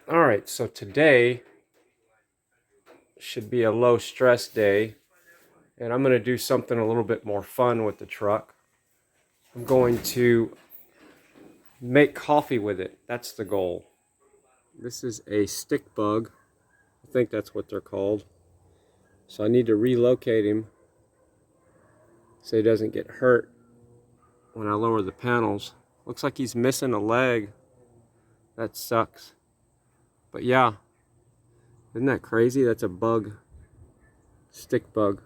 Alright, so today should be a low stress day, and I'm going to do something a little bit more fun with the truck. I'm going to make coffee with it. That's the goal. This is a stick bug. I think that's what they're called. So I need to relocate him so he doesn't get hurt when I lower the panels. Looks like he's missing a leg. That sucks. But yeah, isn't that crazy? That's a bug. Stick bug.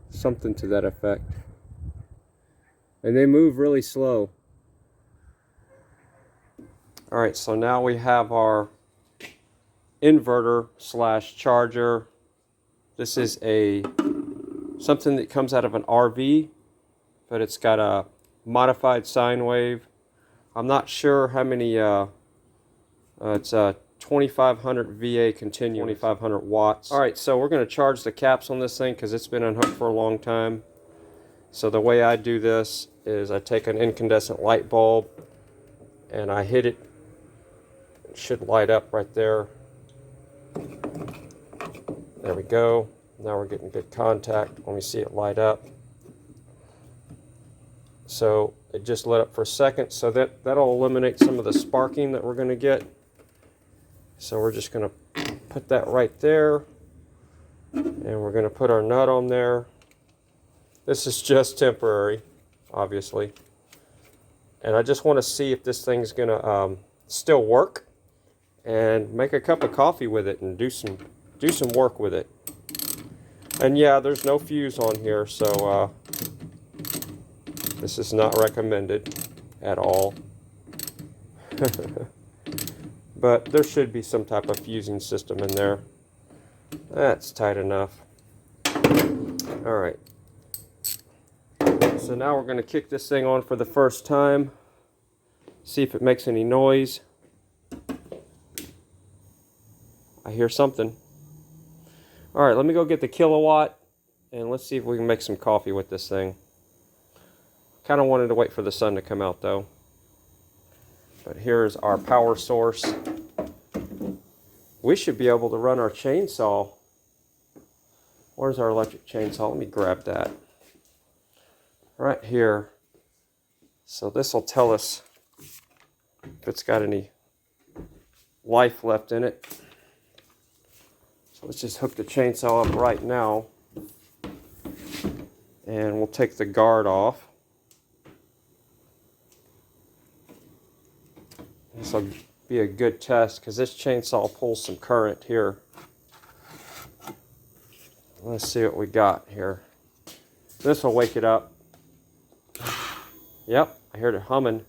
Something to that effect. And they move really slow. Alright, so now we have our inverter slash charger. This is something that comes out of an RV, but it's got a modified sine wave. I'm not sure how many, it's a 2500 VA continuous, 2500 watts. Alright, so we're going to charge the caps on this thing because it's been unhooked for a long time. So the way I do this is I take an incandescent light bulb and I hit it. It should light up right there. There we go. Now we're getting good contact when we see it light up. So it just lit up for a second, so that'll eliminate some of the sparking that we're going to get. So we're just going to put that right there, and we're going to put our nut on there. This is just temporary, obviously, and I just want to see if this thing's going to still work, and make a cup of coffee with it and do some work with it. And yeah, there's no fuse on here, so this is not recommended at all. But there should be some type of fusing system in there. That's tight enough. Alright. So now we're going to kick this thing on for the first time. See if it makes any noise. I hear something. Alright, let me go get the kilowatt and let's see if we can make some coffee with this thing. Kind of wanted to wait for the sun to come out though. But here's our power source. We should be able to run our chainsaw. Where's our electric chainsaw? Let me grab that. Right here. So this will tell us if it's got any life left in it. So let's just hook the chainsaw up right now. And we'll take the guard off. This will be a good test because this chainsaw pulls some current here. Let's see what we got here. This will wake it up. Yep, I heard it humming.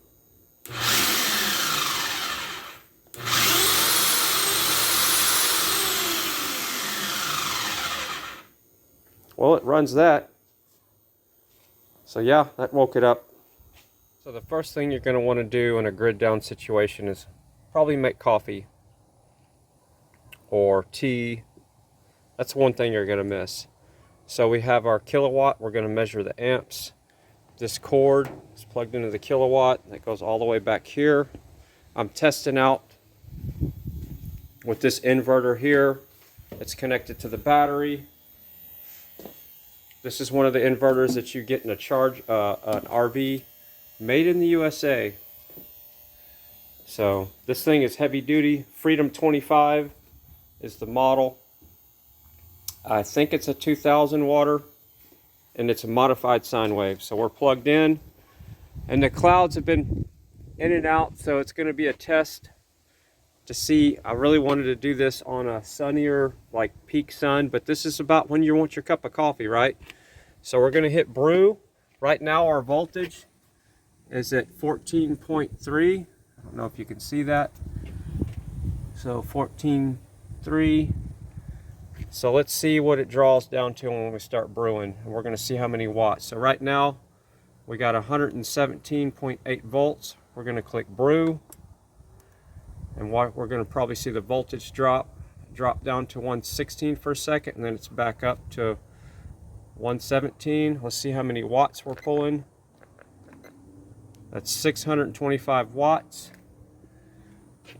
Well, it runs that. So yeah, that woke it up. So the first thing you're going to want to do in a grid down situation is probably make coffee or tea. That's one thing you're going to miss. So we have our kilowatt. We're going to measure the amps. This cord is plugged into the kilowatt. That goes all the way back here. I'm testing out with this inverter here. It's connected to the battery. This is one of the inverters that you get in an RV. Made in the USA. So this thing is heavy duty. Freedom 25 is the model. I think it's a 2000 water and it's a modified sine wave. So we're plugged in and the clouds have been in and out, so it's going to be a test to see. I really wanted to do this on a sunnier, like peak sun, but this is about when you want your cup of coffee, right? So we're going to hit brew. Right now our voltage is at 14.3. I don't know if you can see that. So 14.3. So let's see what it draws down to when we start brewing. And we're going to see how many watts. So right now we got 117.8 volts. We're going to click brew. And we're going to probably see the voltage drop down to 116 for a second, and then it's back up to 117. Let's see how many watts we're pulling. That's 625 watts.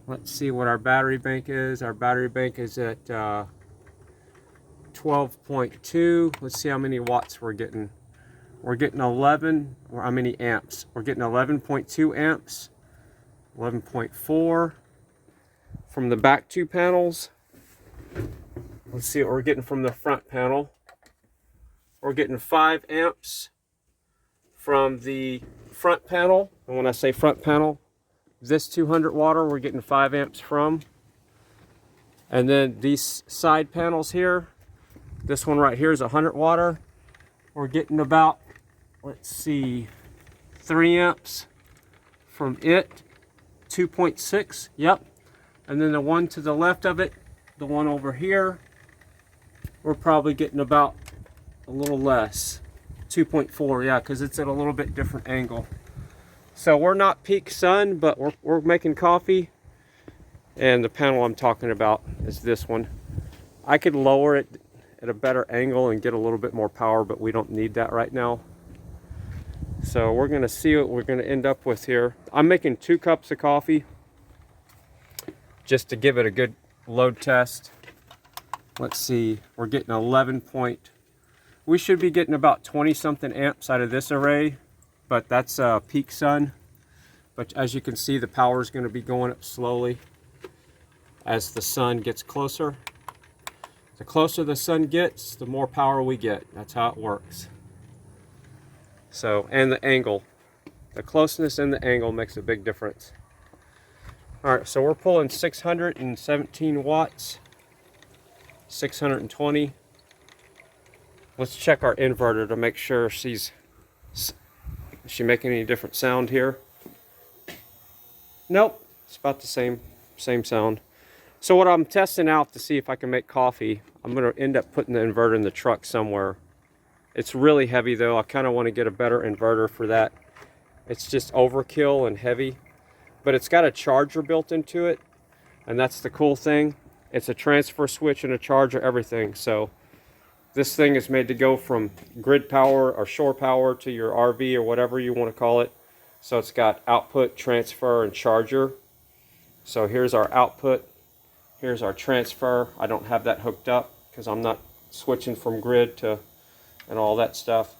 Let's see what our battery bank is. Our battery bank is at 12.2. Let's see how many watts we're getting. We're getting 11, or how many amps? We're getting 11.2 amps, 11.4 from the back two panels. Let's see what we're getting from the front panel. We're getting 5 amps from the front panel. And when I say front panel, this 200 watt we're getting 5 amps from. And then these side panels here, this one right here is 100 watt. We're getting about, let's see, 3 amps from it, 2.6, yep. And then the one to the left of it, the one over here, we're probably getting about a little less, 2.4, yeah, because it's at a little bit different angle. So we're not peak sun, but we're making coffee. And the panel I'm talking about is this one. I could lower it at a better angle and get a little bit more power, but we don't need that right now. So we're gonna see what we're gonna end up with here. I'm making 2 cups of coffee just to give it a good load test. Let's see, we're getting 11 point. We should be getting about 20 something amps out of this array, but that's peak sun. But as you can see, the power is gonna be going up slowly as the sun gets closer. The closer the sun gets, the more power we get. That's how it works. So, and the angle. The closeness and the angle makes a big difference. All right, so we're pulling 617 watts, 620. Let's check our inverter to make sure is she making any different sound here? Nope, it's about the same sound. So what I'm testing out to see if I can make coffee, I'm gonna end up putting the inverter in the truck somewhere. It's really heavy though. I kind of want to get a better inverter for that. It's just overkill and heavy, but it's got a charger built into it, and that's the cool thing. It's a transfer switch and a charger, everything. So this thing is made to go from grid power or shore power to your RV or whatever you want to call it. So it's got output, transfer, and charger. So here's our output, here's our transfer. I don't have that hooked up because I'm not switching from grid to and all that stuff.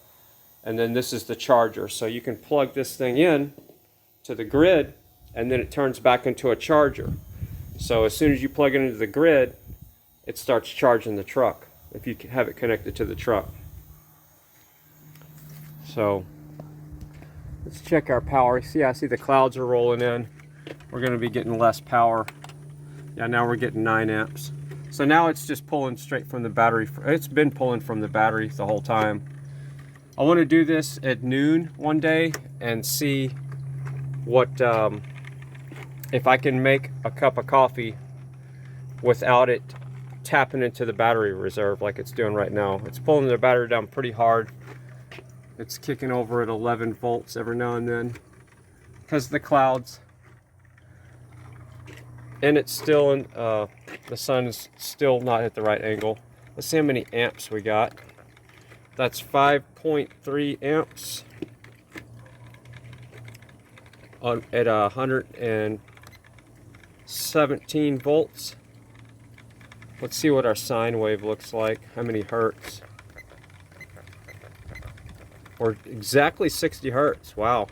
And then this is the charger. So you can plug this thing in to the grid and then it turns back into a charger. So as soon as you plug it into the grid, it starts charging the truck if you have it connected to the truck. So let's check our power. See, I see the clouds are rolling in. We're gonna be getting less power. Yeah, now we're getting 9 amps. So now it's just pulling straight from the battery. It's been pulling from the battery the whole time. I want to do this at noon one day and see what, if I can make a cup of coffee without it tapping into the battery reserve like it's doing right now. It's pulling the battery down pretty hard. It's kicking over at 11 volts every now and then because of the clouds. And it's still in, the sun is still not at the right angle. Let's see how many amps we got. That's 5.3 amps at 117 volts. Let's see what our sine wave looks like. How many hertz? Or exactly 60 hertz. Wow.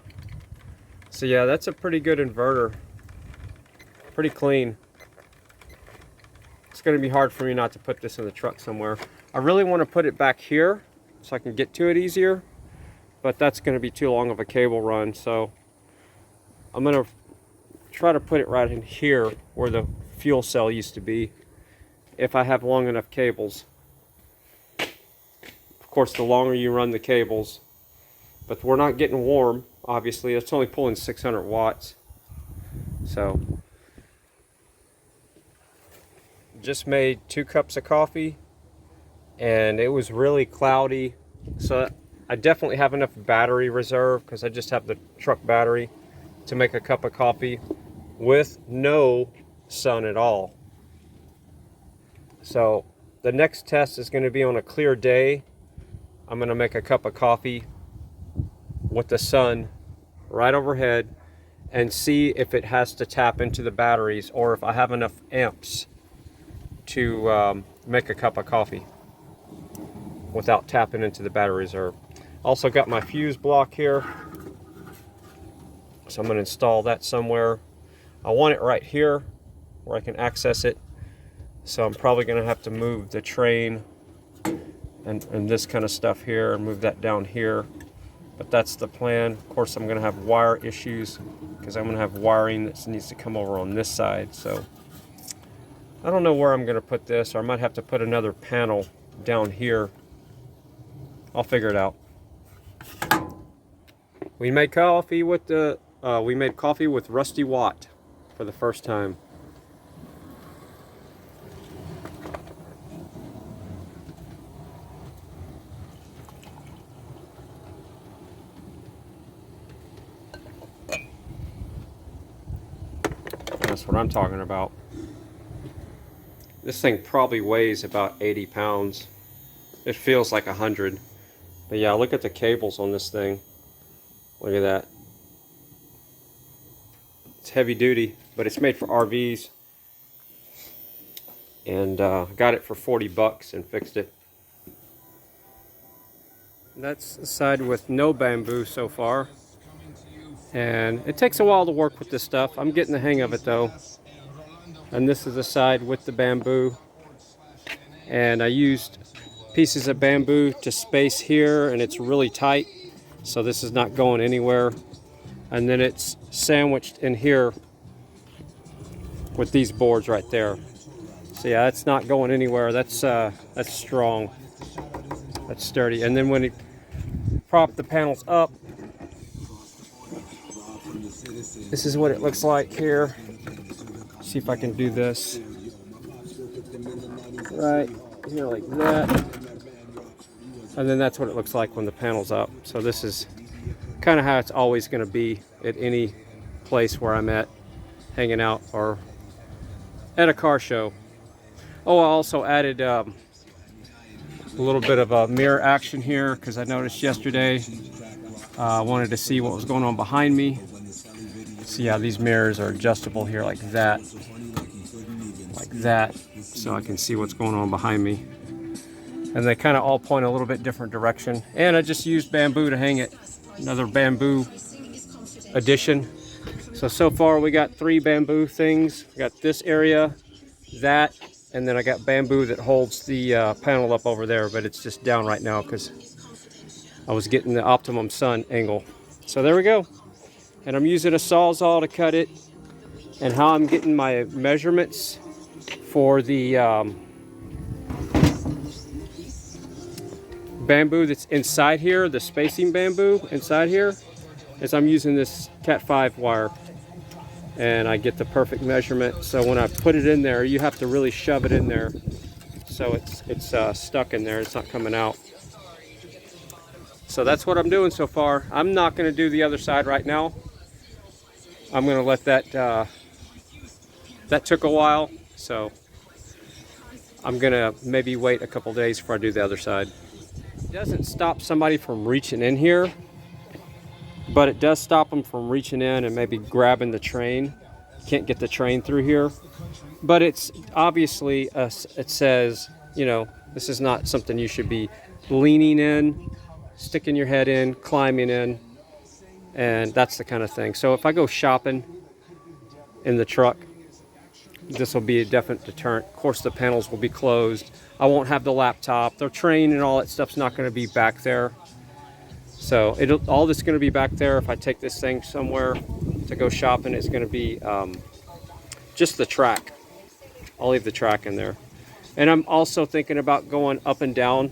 So yeah, that's a pretty good inverter. Pretty clean. It's going to be hard for me not to put this in the truck somewhere. I really want to put it back here so I can get to it easier, but that's going to be too long of a cable run. So I'm going to try to put it right in here where the fuel cell used to be, if I have long enough cables. Of course, the longer you run the cables, but we're not getting warm, obviously. It's only pulling 600 watts. So just made 2 cups of coffee and it was really cloudy, so I definitely have enough battery reserve because I just have the truck battery to make a cup of coffee with no sun at all. So the next test is going to be on a clear day. I'm going to make a cup of coffee with the sun right overhead and see if it has to tap into the batteries or if I have enough amps to make a cup of coffee without tapping into the battery reserve. Also got my fuse block here, so I'm going to install that somewhere. I want it right here where I can access it, so I'm probably going to have to move the train and this kind of stuff here and move that down here, but that's the plan. Of course, I'm going to have wire issues because I'm going to have wiring that needs to come over on this side, so I don't know where I'm going to put this, or I might have to put another panel down here. I'll figure it out. We made coffee with Rusty Watt for the first time. That's what I'm talking about. This thing probably weighs about 80 pounds. It feels like 100. But yeah, look at the cables on this thing. Look at that. It's heavy duty, but it's made for RVs. And got it for 40 bucks and fixed it. That's the side with no bamboo so far. And it takes a while to work with this stuff. I'm getting the hang of it though. And this is the side with the bamboo. And I used pieces of bamboo to space here, and it's really tight. So this is not going anywhere. And then it's sandwiched in here with these boards right there. So yeah, that's not going anywhere. That's strong. That's sturdy. And then when you prop the panels up, this is what it looks like here. See if I can do this right here like that. And then that's what it looks like when the panel's up. So this is kind of how it's always going to be at any place where I'm at, hanging out or at a car show. Oh, I also added a little bit of a mirror action here because I noticed yesterday I wanted to see what was going on behind me. See how these mirrors are adjustable here like that, so I can see what's going on behind me. And they kind of all point a little bit different direction. And I just used bamboo to hang it, another bamboo addition. So far we got 3 bamboo things. We got this area, that, and then I got bamboo that holds the panel up over there, but it's just down right now because I was getting the optimum sun angle. So there we go. And I'm using a Sawzall to cut it. And how I'm getting my measurements for the bamboo that's inside here, the spacing bamboo inside here, is I'm using this Cat 5 wire. And I get the perfect measurement. So when I put it in there, you have to really shove it in there. So it's stuck in there, it's not coming out. So that's what I'm doing so far. I'm not going to do the other side right now. I'm going to let that, that took a while, so I'm going to maybe wait a couple days before I do the other side. It doesn't stop somebody from reaching in here, but it does stop them from reaching in and maybe grabbing the train. You can't get the train through here. But it's obviously, it says, you know, this is not something you should be leaning in, sticking your head in, climbing in. And that's the kind of thing. So if I go shopping in the truck, this will be a definite deterrent. Of course, the panels will be closed. I won't have the laptop. The train and all that stuff's not going to be back there. So all this is going to be back there. If I take this thing somewhere to go shopping, it's going to be just the track. I'll leave the track in there. And I'm also thinking about going up and down.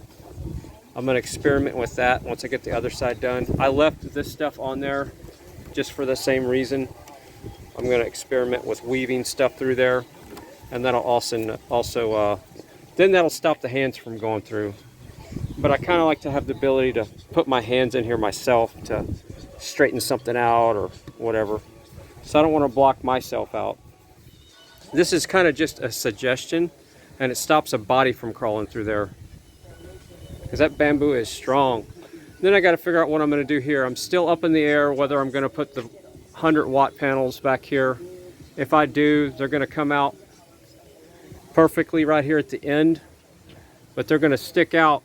I'm going to experiment with that once I get the other side done. I left this stuff on there just for the same reason. I'm going to experiment with weaving stuff through there, and that'll also then that'll stop the hands from going through. But I kind of like to have the ability to put my hands in here myself to straighten something out or whatever. So I don't want to block myself out. This is kind of just a suggestion, and it stops a body from crawling through there. Because that bamboo is strong. Then I got to figure out what I'm going to do here. I'm still up in the air whether I'm going to put the 100-watt panels back here. If I do, they're going to come out perfectly right here at the end, but they're going to stick out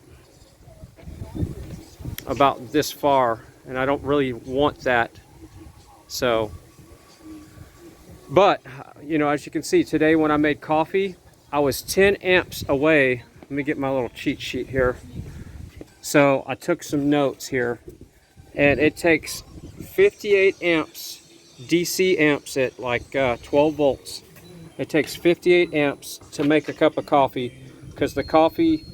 about this far, and I don't really want that. So, but you know, as you can see today when I made coffee, I was 10 amps away. Let me get my little cheat sheet here. So I took some notes here, and it takes 58 amps, DC amps at like 12 volts. It takes 58 amps to make a cup of coffee, because the coffee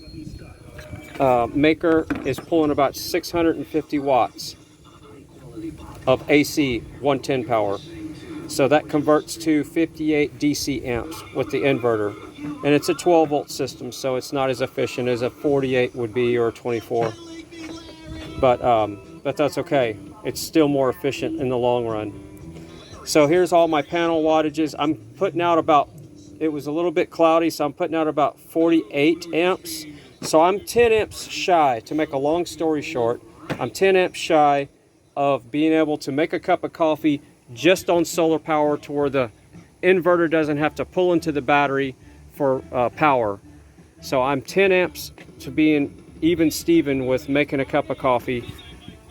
maker is pulling about 650 watts of AC 110 power. So that converts to 58 DC amps with the inverter. And it's a 12 volt system, so it's not as efficient as a 48 would be, or a 24. But that's okay. It's still more efficient in the long run. So here's all my panel wattages. I'm putting out about, it was a little bit cloudy, so I'm putting out about 48 amps. So I'm 10 amps shy, to make a long story short, I'm 10 amps shy of being able to make a cup of coffee just on solar power, to where the inverter doesn't have to pull into the battery for power. So I'm 10 amps to being even Steven with making a cup of coffee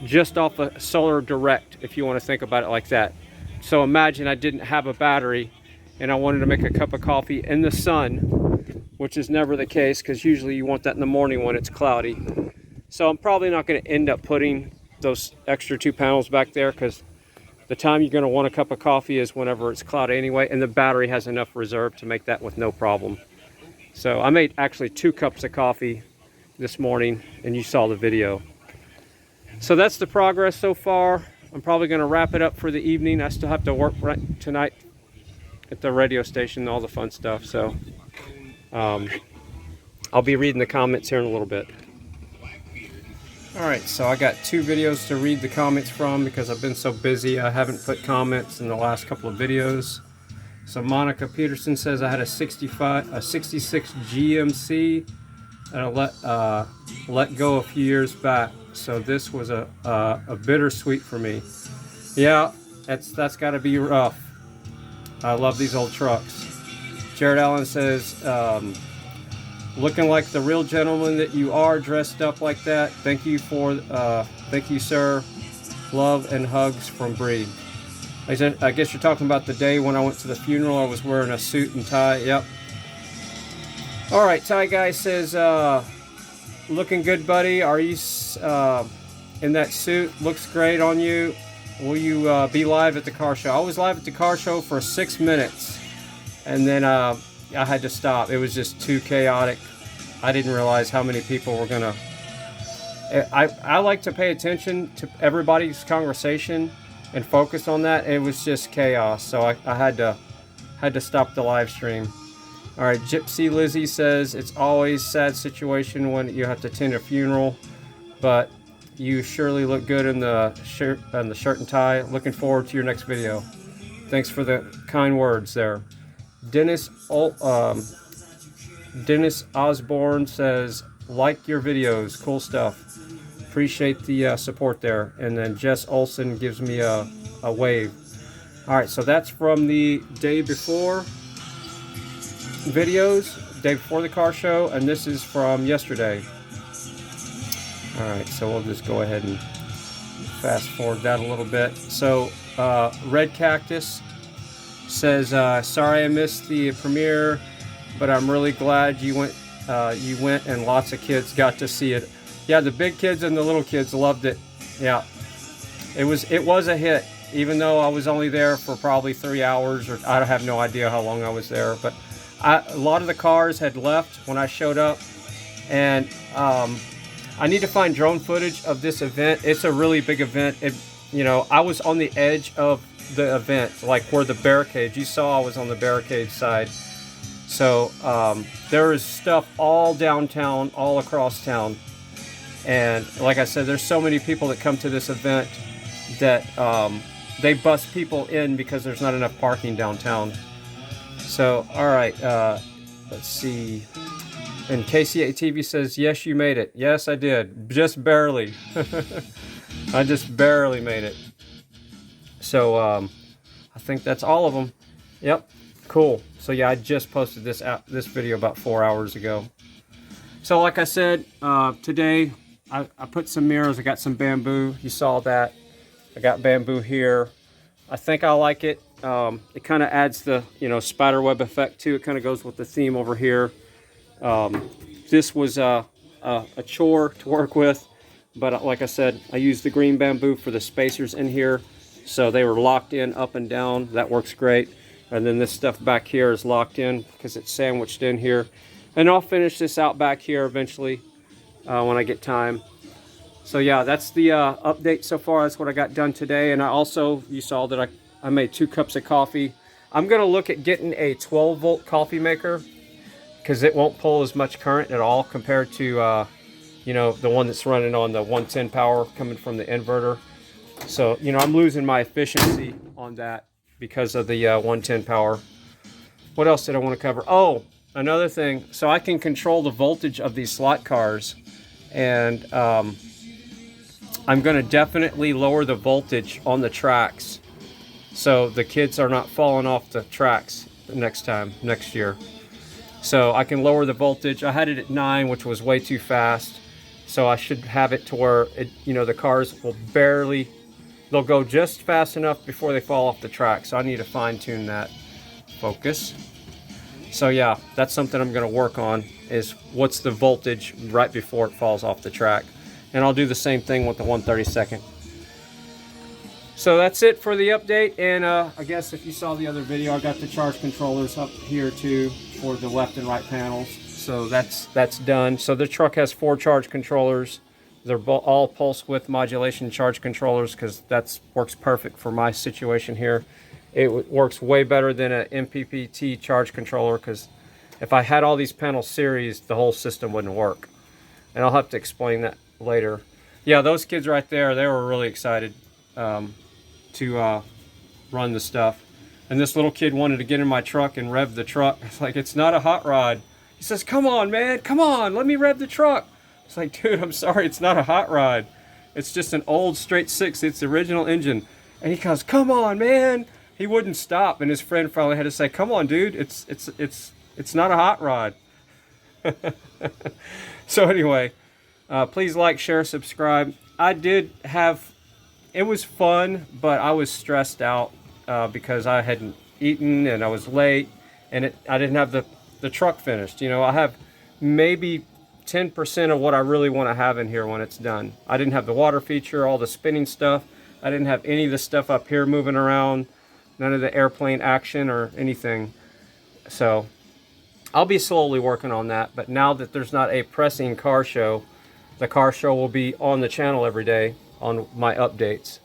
just off a solar direct, if you want to think about it like that. So imagine I didn't have a battery and I wanted to make a cup of coffee in the sun, which is never the case, because usually you want that in the morning when it's cloudy. So I'm probably not going to end up putting those extra 2 panels back there, because the time you're going to want a cup of coffee is whenever it's cloudy anyway, and the battery has enough reserve to make that with no problem. So I made actually 2 cups of coffee this morning, and you saw the video. So that's the progress so far. I'm probably going to wrap it up for the evening. I still have to work tonight at the radio station and all the fun stuff. So I'll be reading the comments here in a little bit. Alright, so I got 2 videos to read the comments from, because I've been so busy I haven't put comments in the last couple of videos. So Monica Peterson says, I had a 66 GMC and I let go a few years back. So this was a bittersweet for me. Yeah, that's got to be rough. I love these old trucks. Jared Allen says, looking like the real gentleman that you are, dressed up like that. Thank you, sir. Love and hugs from Bree. I guess you're talking about the day when I went to the funeral. I was wearing a suit and tie. Yep. All right, Ty Guy says, looking good, buddy. Are you in that suit? Looks great on you. Will you be live at the car show? I was live at the car show for 6 minutes, and then I had to stop. It was just too chaotic. I didn't realize how many people were gonna. I like to pay attention to everybody's conversation and focus on that. It was just chaos, so I had to stop the live stream. All right, Gypsy Lizzie says, it's always a sad situation when you have to attend a funeral, but you surely look good in the shirt and tie. Looking forward to your next video. Thanks for the kind words there. Dennis Osborne says, like your videos, cool stuff. Appreciate the support there. And then Jess Olson gives me a wave. All right, so that's from the day before videos, day before the car show, and this is from yesterday. All right, so we'll just go ahead and fast forward that a little bit. So Red Cactus says, sorry I missed the premiere, but I'm really glad you went and lots of kids got to see it. Yeah, the big kids and the little kids loved it. Yeah, it was a hit, even though I was only there for probably 3 hours, or I have no idea how long I was there. But a lot of the cars had left when I showed up, and I need to find drone footage of this event. It's a really big event. I was on the edge of the event, like where the barricades, you saw I was on the barricade side. So there is stuff all downtown, all across town. And like I said, there's so many people that come to this event that they bust people in because there's not enough parking downtown. So, all right, let's see. And KCATV says, yes, you made it. Yes, I did. Just barely. I just barely made it. So, I think that's all of them. Yep, cool. So yeah, I just posted this video about 4 hours ago. So like I said, today I put some mirrors. I got some bamboo. You saw that. I got bamboo here. I think I like it. It kind of adds the, you know, spider web effect too. It kind of goes with the theme over here. This was a chore to work with, but like I said, I used the green bamboo for the spacers in here, so they were locked in up and down. That works great. And then this stuff back here is locked in because it's sandwiched in here. And I'll finish this out back here eventually when I get time. So yeah, that's the update so far. That's what I got done today. And I also, you saw that I made 2 cups of coffee. I'm gonna look at getting a 12-volt coffee maker because it won't pull as much current at all compared to you know, the one that's running on the 110 power coming from the inverter. So, you know, I'm losing my efficiency on that because of the 110 power. What else did I want to cover? Oh, another thing. So I can control the voltage of these slot cars, and I'm going to definitely lower the voltage on the tracks so the kids are not falling off the tracks next year. So I can lower the voltage. I had it at 9, which was way too fast. So I should have it to where it, you know, the cars will barely, they'll go just fast enough before they fall off the track. So I need to fine tune that. Focus. So yeah, that's something I'm going to work on, is what's the voltage right before it falls off the track. And I'll do the same thing with the 132nd. So that's it for the update. And I guess if you saw the other video, I got the charge controllers up here too for the left and right panels. So that's done. So the truck has 4 charge controllers. They're all pulse width modulation charge controllers because that works perfect for my situation here. It works way better than an MPPT charge controller because if I had all these panels series, the whole system wouldn't work. And I'll have to explain that later. Yeah, those kids right there, they were really excited to run the stuff. And this little kid wanted to get in my truck and rev the truck. It's like, it's not a hot rod. He says, come on, man, come on, let me rev the truck. It's like, dude, I'm sorry, it's not a hot rod. It's just an old straight 6. It's the original engine. And he goes, come on, man. He wouldn't stop. And his friend finally had to say, come on, dude, it's not a hot rod. So anyway, please like, share, subscribe. I did have, it was fun, but I was stressed out because I hadn't eaten and I was late, and I didn't have the truck finished. You know, I have maybe 10% of what I really want to have in here when it's done. I didn't have the water feature, all the spinning stuff. I didn't have any of the stuff up here moving around, none of the airplane action or anything. So I'll be slowly working on that. But now that there's not a pressing car show, the car show will be on the channel every day on my updates.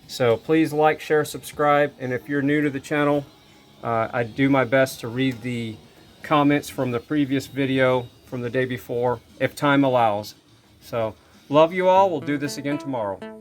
So please like, share, subscribe. And if you're new to the channel, I do my best to read the comments from the previous video from the day before, if time allows. So love you all. We'll do this again tomorrow.